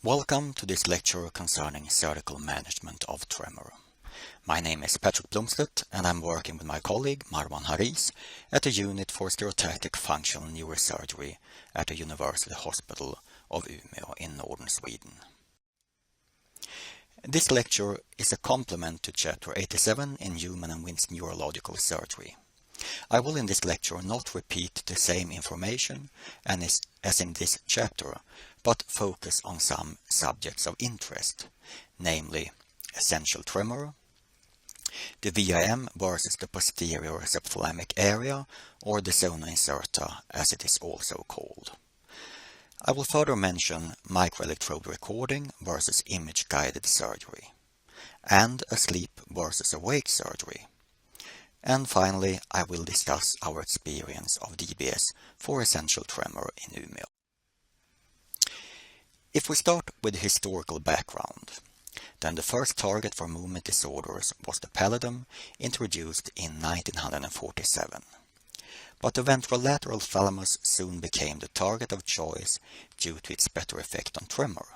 Welcome to this lecture concerning surgical management of tremor. My name is Patrick Blomstedt and I'm working with my colleague Marwan Haris at the Unit for Stereotactic Functional Neurosurgery at the University Hospital of Umeå in northern Sweden. This lecture is a complement to Chapter 87 in Human and Win's Neurological Surgery. I will in this lecture not repeat the same information as in this chapter, but focus on some subjects of interest, namely essential tremor, the VIM versus the posterior subthalamic area, or the zona incerta as it is also called. I will further mention microelectrode recording versus image-guided surgery, and asleep versus awake surgery. And finally, I will discuss our experience of DBS for essential tremor in Umeå. If we start with the historical background, then the first target for movement disorders was the pallidum, introduced in 1947. But the ventrolateral thalamus soon became the target of choice due to its better effect on tremor.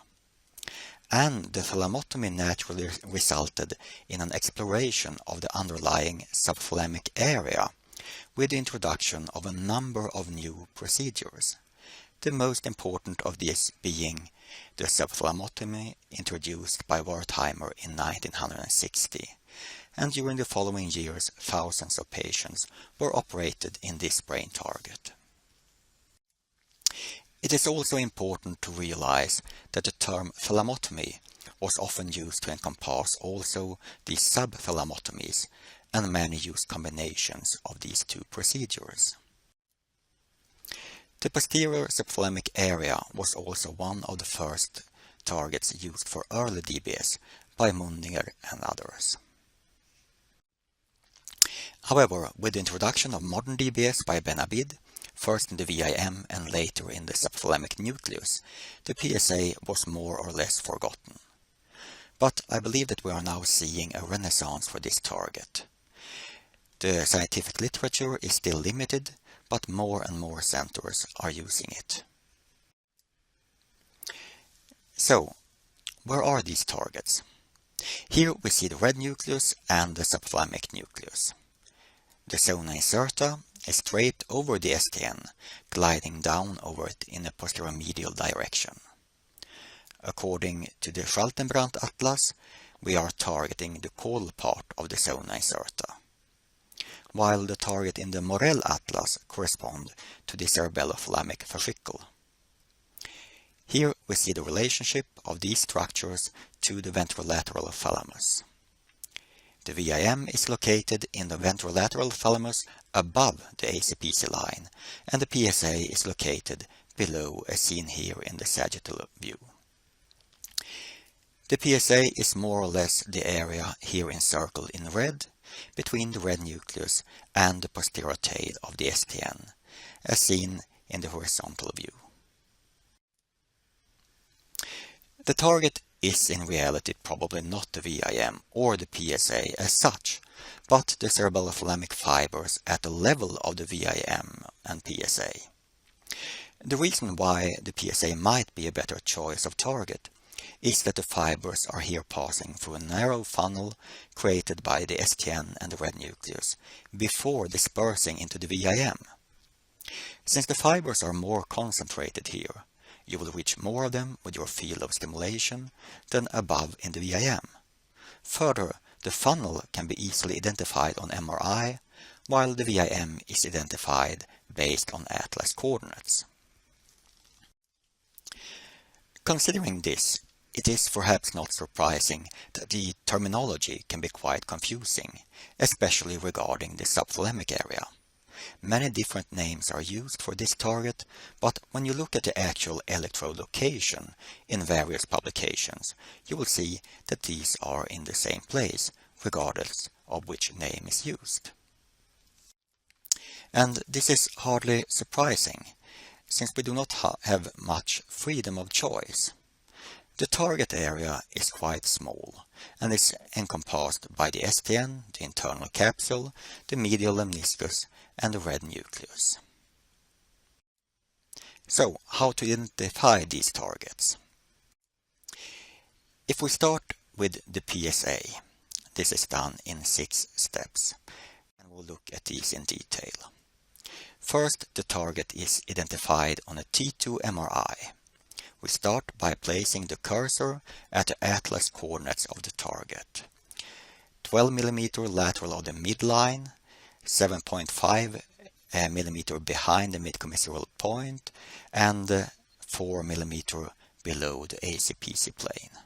And the thalamotomy naturally resulted in an exploration of the underlying subthalamic area with the introduction of a number of new procedures, the most important of these being the subthalamotomy introduced by Wertheimer in 1960, and during the following years thousands of patients were operated in this brain target. It is also important to realize that the term thalamotomy was often used to encompass also the subthalamotomies, and many used combinations of these two procedures. The posterior subthalamic area was also one of the first targets used for early DBS by Mundinger and others. However, with the introduction of modern DBS by Ben-Abid, first in the VIM and later in the subthalamic nucleus, the PSA was more or less forgotten. But I believe that we are now seeing a renaissance for this target. The scientific literature is still limited, but more and more centers are using it. So, where are these targets? Here we see the red nucleus and the subthalamic nucleus. The zona incerta is draped over the STN, gliding down over it in a posteromedial direction. According to the Schaltenbrandt atlas, we are targeting the caudal part of the zona incerta, while the target in the Morel atlas corresponds to the cerebellothalamic fascicle. Here we see the relationship of these structures to the ventrolateral thalamus. The VIM is located in the ventrolateral thalamus above the ACPC line, and the PSA is located below as seen here in the sagittal view. The PSA is more or less the area here encircled in red between the red nucleus and the posterior tail of the STN, as seen in the horizontal view. The target is in reality probably not the VIM or the PSA as such, but the cerebellothalamic fibers at the level of the VIM and PSA. The reason why the PSA might be a better choice of target is that the fibers are here passing through a narrow funnel created by the STN and the red nucleus before dispersing into the VIM. Since the fibers are more concentrated here, you will reach more of them with your field of stimulation than above in the VIM. Further, the funnel can be easily identified on MRI, while the VIM is identified based on atlas coordinates. Considering this, it is perhaps not surprising that the terminology can be quite confusing, especially regarding the subthalamic area. Many different names are used for this target, but when you look at the actual electrode location in various publications, you will see that these are in the same place, regardless of which name is used. And this is hardly surprising, since we do not have much freedom of choice. The target area is quite small and is encompassed by the STN, the internal capsule, the medial lemniscus, and the red nucleus. So, how to identify these targets? If we start with the PSA, this is done in 6 steps, and we'll look at these in detail. First, the target is identified on a T2 MRI. We start by placing the cursor at the atlas coordinates of the target. 12 mm lateral of the midline, 7.5 mm behind the midcommissural point, and 4 mm below the ACPC plane.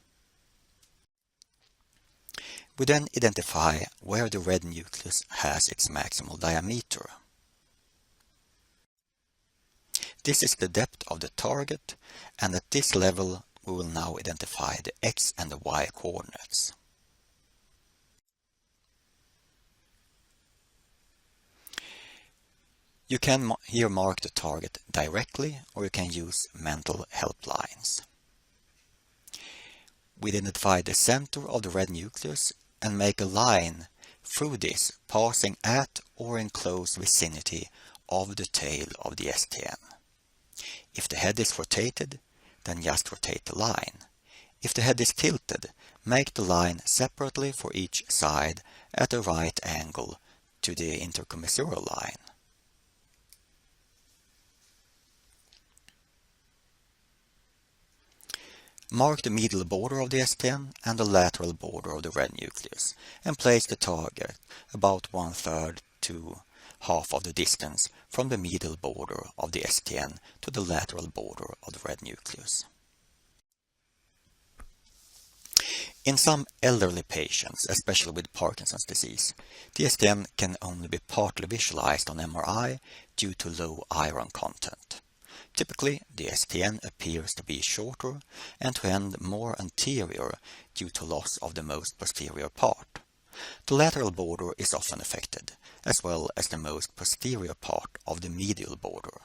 We then identify where the red nucleus has its maximal diameter. This is the depth of the target, and at this level we will now identify the X and the Y coordinates. You can here mark the target directly, or you can use mental helplines. We identify the center of the red nucleus and make a line through this, passing at or in close vicinity of the tail of the STN. If the head is rotated, then just rotate the line. If the head is tilted, make the line separately for each side at a right angle to the intercommissural line. Mark the medial border of the STN and the lateral border of the red nucleus, and place the target about 1/3 to half of the distance from the medial border of the STN to the lateral border of the red nucleus. In some elderly patients, especially with Parkinson's disease, the STN can only be partly visualized on MRI due to low iron content. Typically, the STN appears to be shorter and to end more anterior due to loss of the most posterior part. The lateral border is often affected, as well as the most posterior part of the medial border.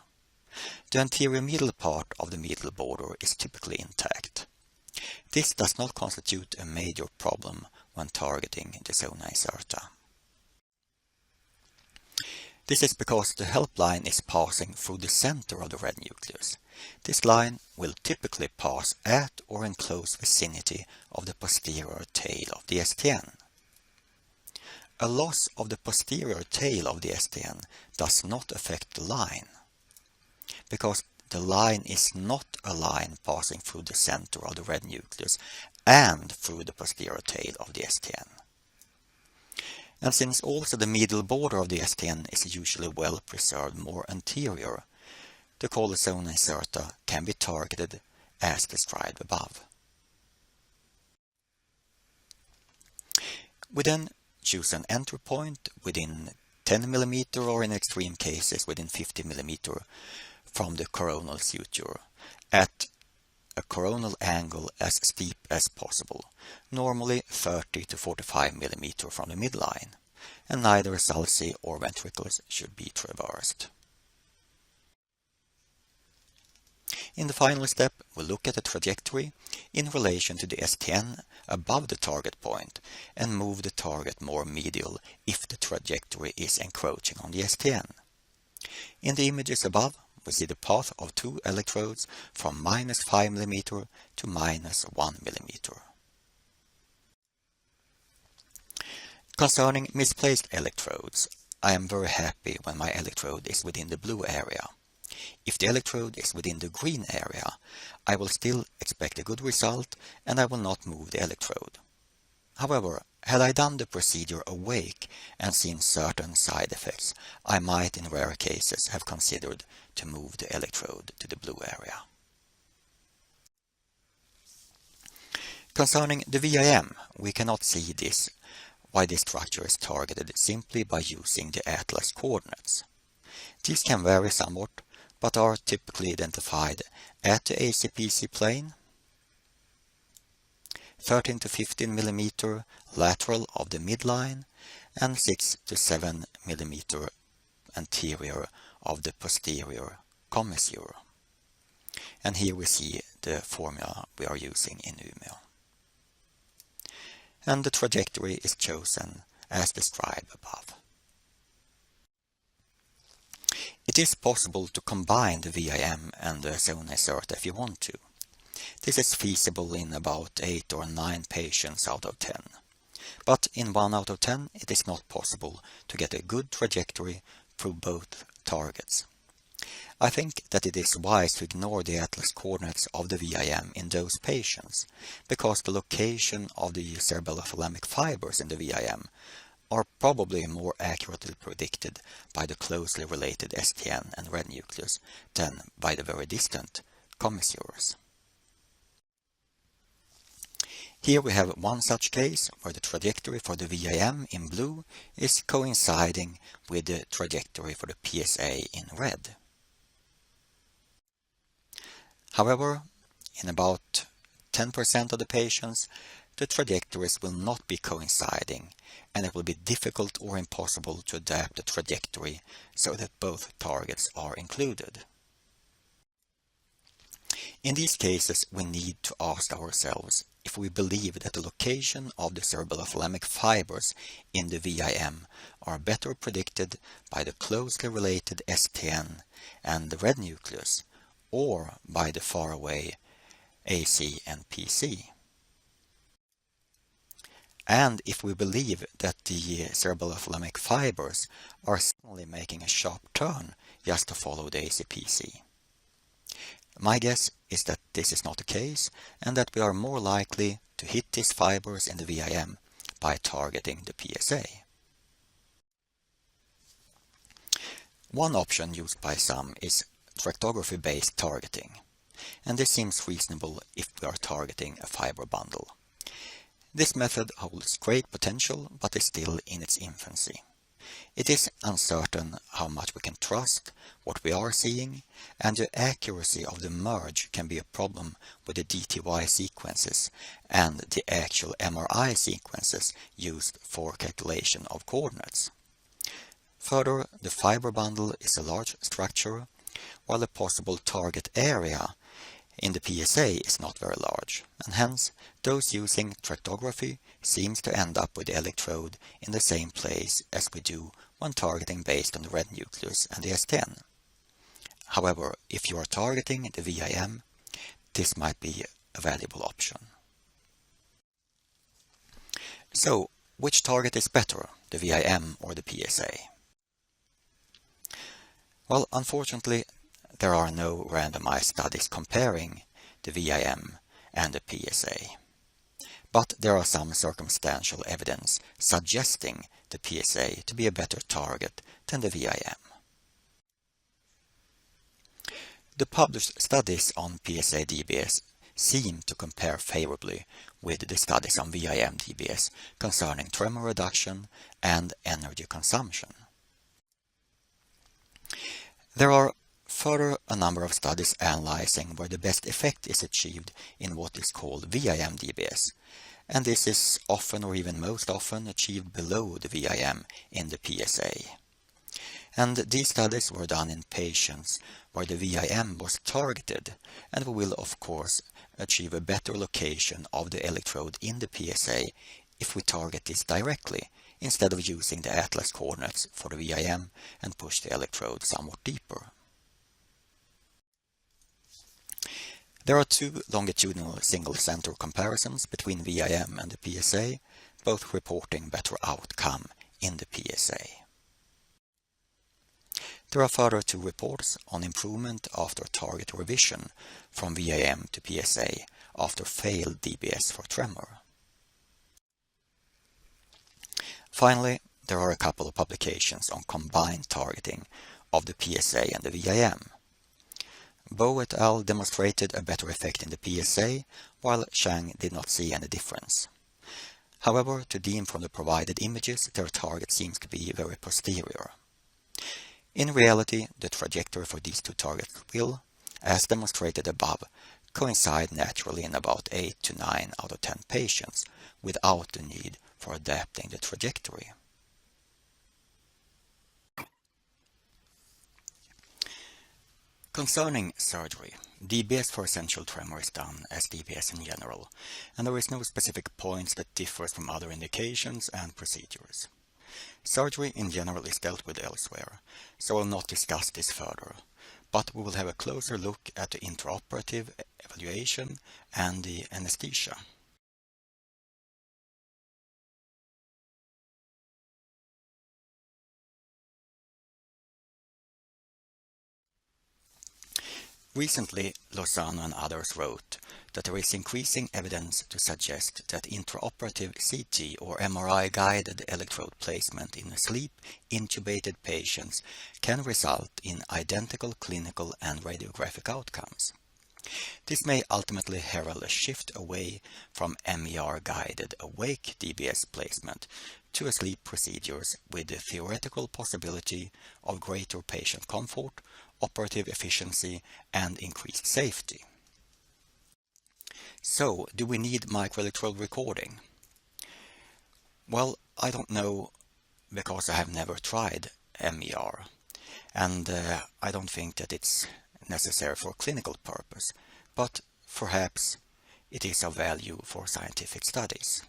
The anterior medial part of the medial border is typically intact. This does not constitute a major problem when targeting the zona incerta. This is because the help line is passing through the center of the red nucleus. This line will typically pass at or in close vicinity of the posterior tail of the STN. A loss of the posterior tail of the STN does not affect the line, because the line is not a line passing through the center of the red nucleus and through the posterior tail of the STN. And since also the medial border of the STN is usually well preserved more anterior, the called zona incerta can be targeted as described above. We then choose an entry point within 10 mm or in extreme cases within 50 mm from the coronal suture at a coronal angle as steep as possible, normally 30 to 45 mm from the midline, and neither sulci or ventricles should be traversed. In the final step, we look at the trajectory in relation to the STN above the target point and move the target more medial if the trajectory is encroaching on the STN. In the images above, we see the path of 2 electrodes from -5 mm to -1 mm. Concerning misplaced electrodes, I am very happy when my electrode is within the blue area. If the electrode is within the green area, I will still expect a good result and I will not move the electrode. However, had I done the procedure awake and seen certain side effects, I might in rare cases have considered to move the electrode to the blue area. Concerning the VIM, we cannot see this, why this structure is targeted simply by using the atlas coordinates. These can vary somewhat, but are typically identified at the ACPC plane, 13 to 15 mm lateral of the midline, and 6 to 7 mm anterior of the posterior commissure. And here we see the formula we are using in Umeå. And the trajectory is chosen as described above. It is possible to combine the VIM and the zona incerta if you want to. This is feasible in about 8 or 9 patients out of 10. But in 1 out of 10, it is not possible to get a good trajectory through both targets. I think that it is wise to ignore the atlas coordinates of the VIM in those patients, because the location of the cerebellothalamic fibers in the VIM are probably more accurately predicted by the closely related STN and red nucleus than by the very distant commissures. Here we have one such case where the trajectory for the VIM in blue is coinciding with the trajectory for the PSA in red. However, in about 10% of the patients, the trajectories will not be coinciding, and it will be difficult or impossible to adapt the trajectory so that both targets are included. In these cases, we need to ask ourselves if we believe that the location of the cerebellothalamic fibers in the VIM are better predicted by the closely related STN and the red nucleus, or by the faraway AC and PC. And if we believe that the cerebellothalamic fibers are suddenly making a sharp turn just to follow the ACPC. My guess is that this is not the case, and that we are more likely to hit these fibers in the VIM by targeting the PSA. One option used by some is tractography-based targeting, and this seems reasonable if we are targeting a fiber bundle. This method holds great potential, but is still in its infancy. It is uncertain how much we can trust what we are seeing, and the accuracy of the merge can be a problem with the DTY sequences and the actual MRI sequences used for calculation of coordinates. Further, the fiber bundle is a large structure, while the possible target area in the PSA is not very large, and hence those using tractography seems to end up with the electrode in the same place as we do when targeting based on the red nucleus and the STN. However, if you are targeting the VIM, this might be a valuable option. So, which target is better, the VIM or the PSA? Well, unfortunately, there are no randomized studies comparing the VIM and the PSA. But there are some circumstantial evidence suggesting the PSA to be a better target than the VIM. The published studies on PSA DBS seem to compare favorably with the studies on VIM DBS concerning tremor reduction and energy consumption. There are further a number of studies analyzing where the best effect is achieved in what is called VIM DBS, and this is often or even most often achieved below the VIM in the PSA. And these studies were done in patients where the VIM was targeted, and we will of course achieve a better location of the electrode in the PSA if we target this directly, instead of using the atlas coordinates for the VIM and push the electrode somewhat deeper. There are two longitudinal single-center comparisons between VIM and the PSA, both reporting better outcome in the PSA. There are further two reports on improvement after target revision from VIM to PSA after failed DBS for tremor. Finally, there are a couple of publications on combined targeting of the PSA and the VIM. Bo et al. Demonstrated a better effect in the PSA, while Chang did not see any difference. However, to deem from the provided images, their target seems to be very posterior. In reality, the trajectory for these two targets will, as demonstrated above, coincide naturally in about 8 to 9 out of 10 patients, without the need for adapting the trajectory. Concerning surgery, DBS for essential tremor is done as DBS in general, and there is no specific points that differs from other indications and procedures. Surgery in general is dealt with elsewhere, so I will not discuss this further, but we will have a closer look at the intraoperative evaluation and the anesthesia. Recently, Lozano and others wrote that there is increasing evidence to suggest that intraoperative CT or MRI-guided electrode placement in sleep intubated patients can result in identical clinical and radiographic outcomes. This may ultimately herald a shift away from MER-guided awake DBS placement to sleep procedures with the theoretical possibility of greater patient comfort, operative efficiency, and increased safety. So, do we need microelectrode recording? Well, I don't know because I have never tried MER, and I don't think that it's necessary for clinical purpose, but perhaps it is of value for scientific studies.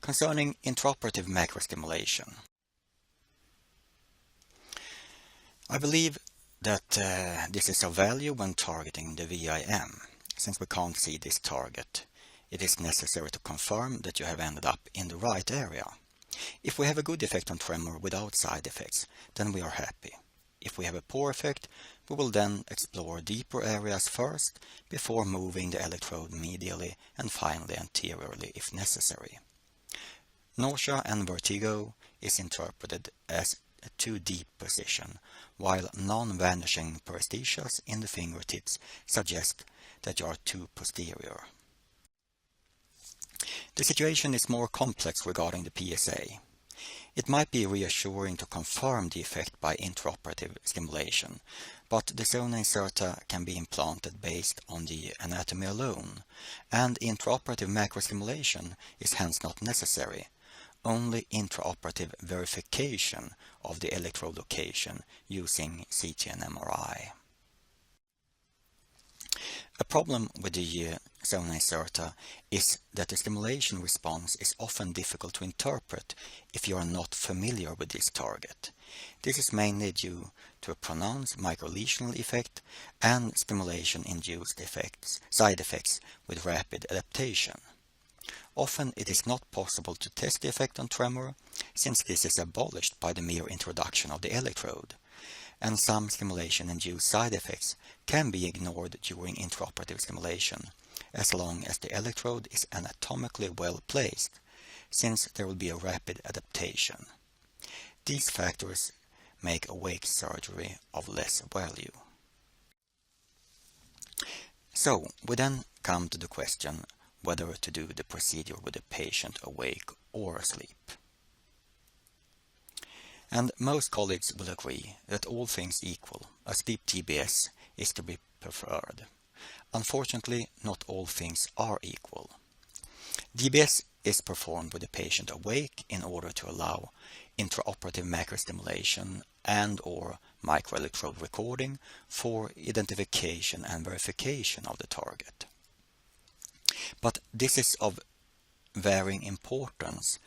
Concerning intraoperative macrostimulation, I believe that this is of value when targeting the VIM. Since we can't see this target, it is necessary to confirm that you have ended up in the right area. If we have a good effect on tremor without side effects, then we are happy. If we have a poor effect, we will then explore deeper areas first before moving the electrode medially and finally anteriorly if necessary. Nausea and vertigo is interpreted as a too deep position, while non-vanishing paresthesias in the fingertips suggest that you are too posterior. The situation is more complex regarding the PSA. It might be reassuring to confirm the effect by intraoperative stimulation, but the zona incerta can be implanted based on the anatomy alone, and intraoperative macrostimulation is hence not necessary. Only intraoperative verification of the electrode location using CT and MRI. A problem with the zona incerta is that the stimulation response is often difficult to interpret if you are not familiar with this target. This is mainly due to a pronounced microlesional effect and stimulation-induced side effects with rapid adaptation. Often it is not possible to test the effect on tremor, since this is abolished by the mere introduction of the electrode, and some stimulation-induced side effects can be ignored during intraoperative stimulation, as long as the electrode is anatomically well placed, since there will be a rapid adaptation. These factors make awake surgery of less value. So, we then come to the question whether to do the procedure with the patient awake or asleep. And most colleagues will agree that all things equal, a sleep DBS is to be preferred. Unfortunately, not all things are equal. DBS is performed with the patient awake in order to allow intraoperative macrostimulation and/or microelectrode recording for identification and verification of the target. But this is of varying importance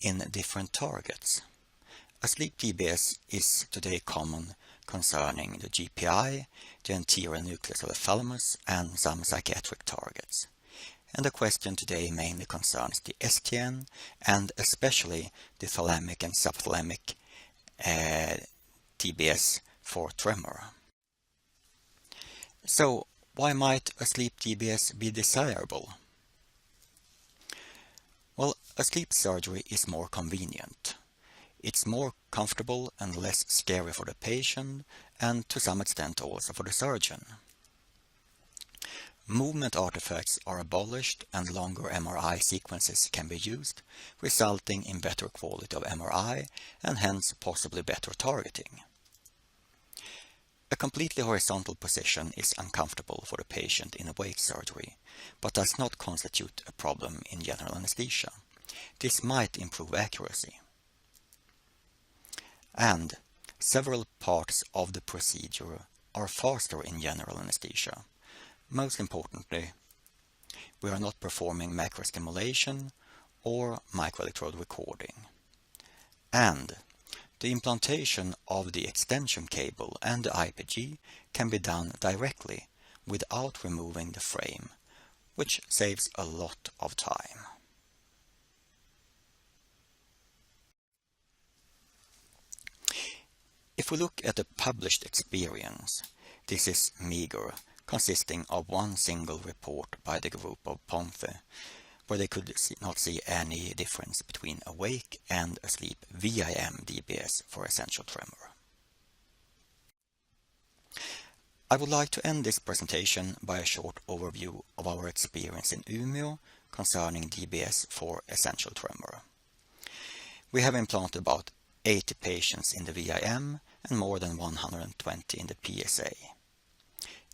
in different targets. A sleep DBS is today common concerning the GPI, the anterior nucleus of the thalamus, and some psychiatric targets. And the question today mainly concerns the STN and especially the thalamic and subthalamic DBS for tremor. So, why might a sleep DBS be desirable? Well, a sleep surgery is more convenient. It's more comfortable and less scary for the patient and to some extent also for the surgeon. Movement artifacts are abolished and longer MRI sequences can be used, resulting in better quality of MRI and hence possibly better targeting. A completely horizontal position is uncomfortable for the patient in awake surgery, but does not constitute a problem in general anesthesia. This might improve accuracy. And several parts of the procedure are faster in general anesthesia. Most importantly, we are not performing macrostimulation or microelectrode recording. And The implantation of the extension cable and the IPG can be done directly without removing the frame, which saves a lot of time. If we look at the published experience, this is meager, consisting of one single report by the group of Pomfe, where they could not see any difference between awake and asleep VIM DBS for essential tremor. I would like to end this presentation by a short overview of our experience in Umeå concerning DBS for essential tremor. We have implanted about 80 patients in the VIM and more than 120 in the PSA.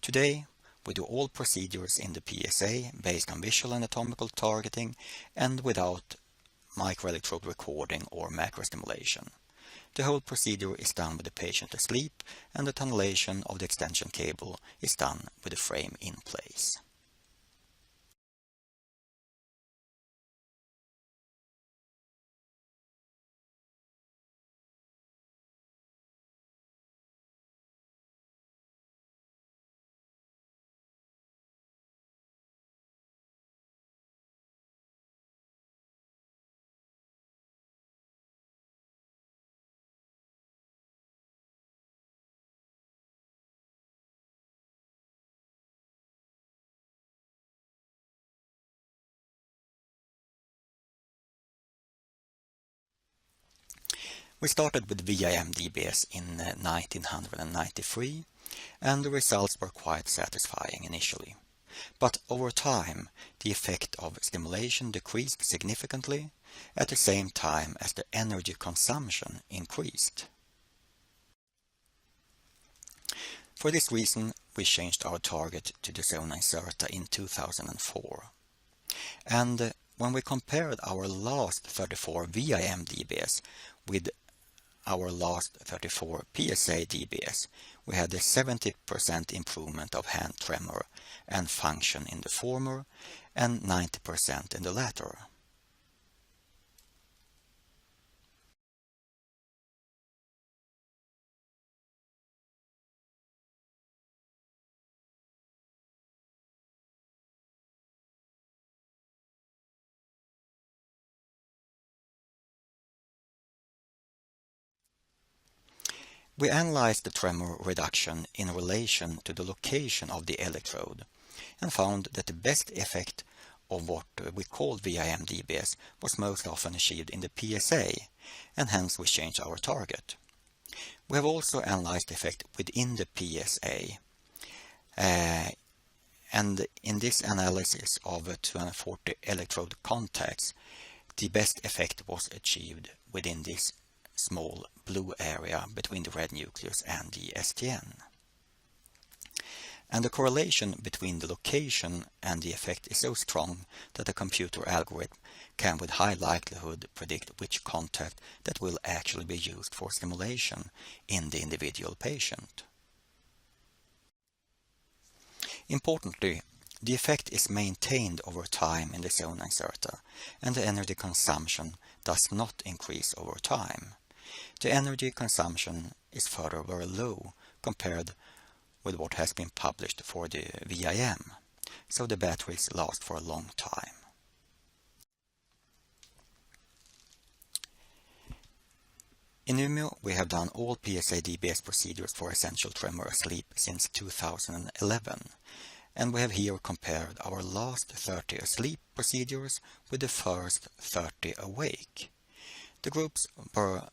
Today, we do all procedures in the PSA based on visual anatomical targeting and without microelectrode recording or macrostimulation. The whole procedure is done with the patient asleep, and the tunnelation of the extension cable is done with the frame in place. We started with VIM DBS in 1993, and the results were quite satisfying initially. But over time, the effect of stimulation decreased significantly, at the same time as the energy consumption increased. For this reason, we changed our target to the zona incerta in 2004. And when we compared our last 34 VIM DBS with our last 34 PSA DBS, we had a 70% improvement of hand tremor and function in the former and 90% in the latter. We analyzed the tremor reduction in relation to the location of the electrode and found that the best effect of what we called VIM DBS was most often achieved in the PSA, and hence we changed our target. We have also analyzed the effect within the PSA, and in this analysis of 240 electrode contacts, the best effect was achieved within this small blue area between the red nucleus and the STN. And the correlation between the location and the effect is so strong that a computer algorithm can with high likelihood predict which contact that will actually be used for stimulation in the individual patient. Importantly, the effect is maintained over time in the zona incerta, and the energy consumption does not increase over time. The energy consumption is further very low compared with what has been published for the VIM, so the batteries last for a long time. In Umeå, we have done all PSA DBS procedures for essential tremor asleep since 2011, and we have here compared our last 30 asleep procedures with the first 30 awake. The groups were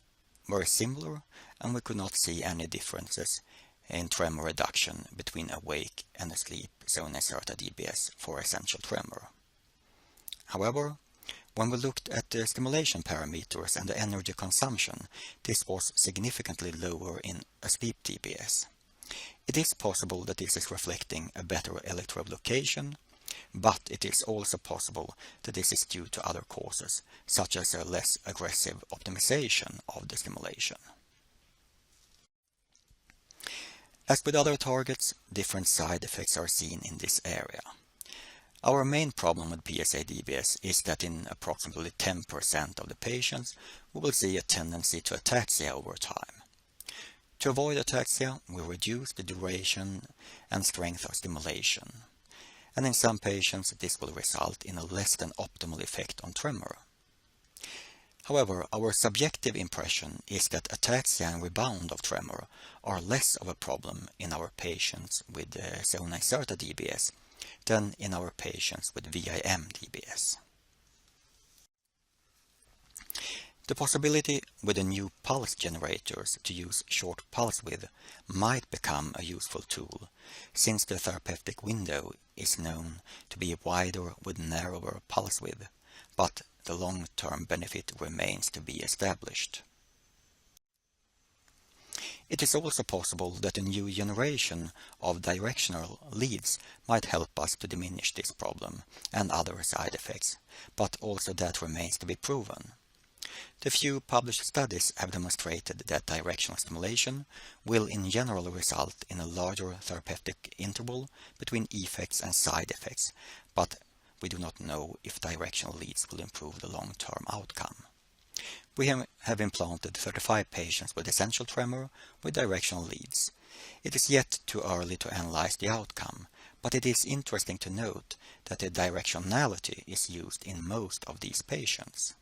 very similar, and we could not see any differences in tremor reduction between awake and asleep zona incerta DBS for essential tremor. However, when we looked at the stimulation parameters and the energy consumption, this was significantly lower in asleep DBS. It is possible that this is reflecting a better electrode location, but it is also possible that this is due to other causes, such as a less aggressive optimization of the stimulation. As with other targets, different side effects are seen in this area. Our main problem with PSA-DBS is that in approximately 10% of the patients, we will see a tendency to ataxia over time. To avoid ataxia, we reduce the duration and strength of stimulation, and in some patients this will result in a less than optimal effect on tremor. However, our subjective impression is that ataxia and rebound of tremor are less of a problem in our patients with zona incerta DBS than in our patients with VIM DBS. The possibility with the new pulse generators to use short pulse width might become a useful tool, since the therapeutic window is known to be wider with narrower pulse width, but the long-term benefit remains to be established. It is also possible that a new generation of directional leads might help us to diminish this problem and other side effects, but also that remains to be proven. The few published studies have demonstrated that directional stimulation will in general result in a larger therapeutic interval between effects and side effects, but we do not know if directional leads will improve the long-term outcome. We have implanted 35 patients with essential tremor with directional leads. It is yet too early to analyze the outcome, but it is interesting to note that the directionality is used in most of these patients.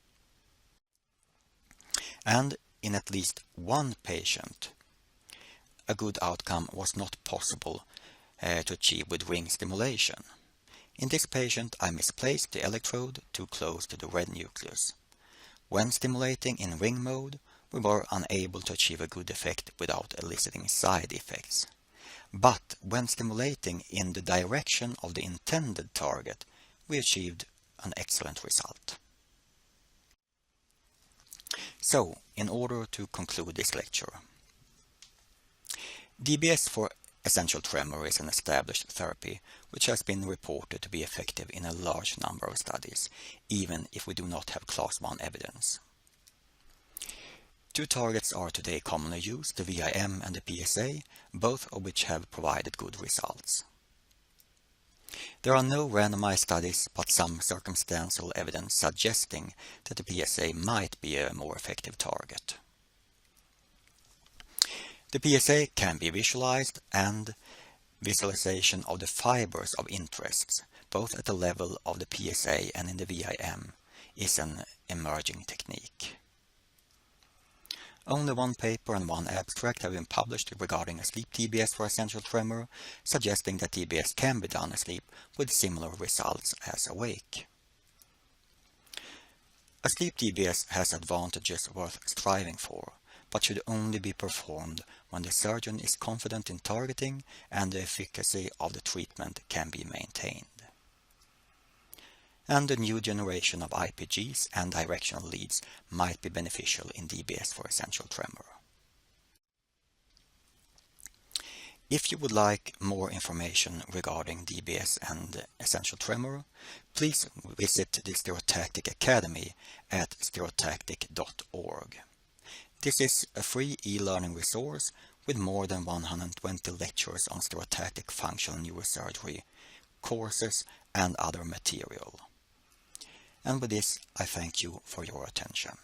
And in at least one patient, a good outcome was not possible to achieve with ring stimulation. In this patient, I misplaced the electrode too close to the red nucleus. When stimulating in ring mode, we were unable to achieve a good effect without eliciting side effects. But when stimulating in the direction of the intended target, we achieved an excellent result. So, in order to conclude this lecture, DBS for essential tremor is an established therapy which has been reported to be effective in a large number of studies, even if we do not have Class 1 evidence. Two targets are today commonly used, the VIM and the PSA, both of which have provided good results. There are no randomized studies, but some circumstantial evidence suggesting that the PSA might be a more effective target. The PSA can be visualized, and visualization of the fibers of interest, both at the level of the PSA and in the VIM, is an emerging technique. Only one paper and one abstract have been published regarding asleep DBS for essential tremor, suggesting that DBS can be done asleep with similar results as awake. Asleep DBS has advantages worth striving for, but should only be performed when the surgeon is confident in targeting and the efficacy of the treatment can be maintained. And the new generation of IPGs and directional leads might be beneficial in DBS for essential tremor. If you would like more information regarding DBS and essential tremor, please visit the Stereotactic Academy at stereotactic.org. This is a free e-learning resource with more than 120 lectures on stereotactic functional neurosurgery, courses and other material. And with this, I thank you for your attention.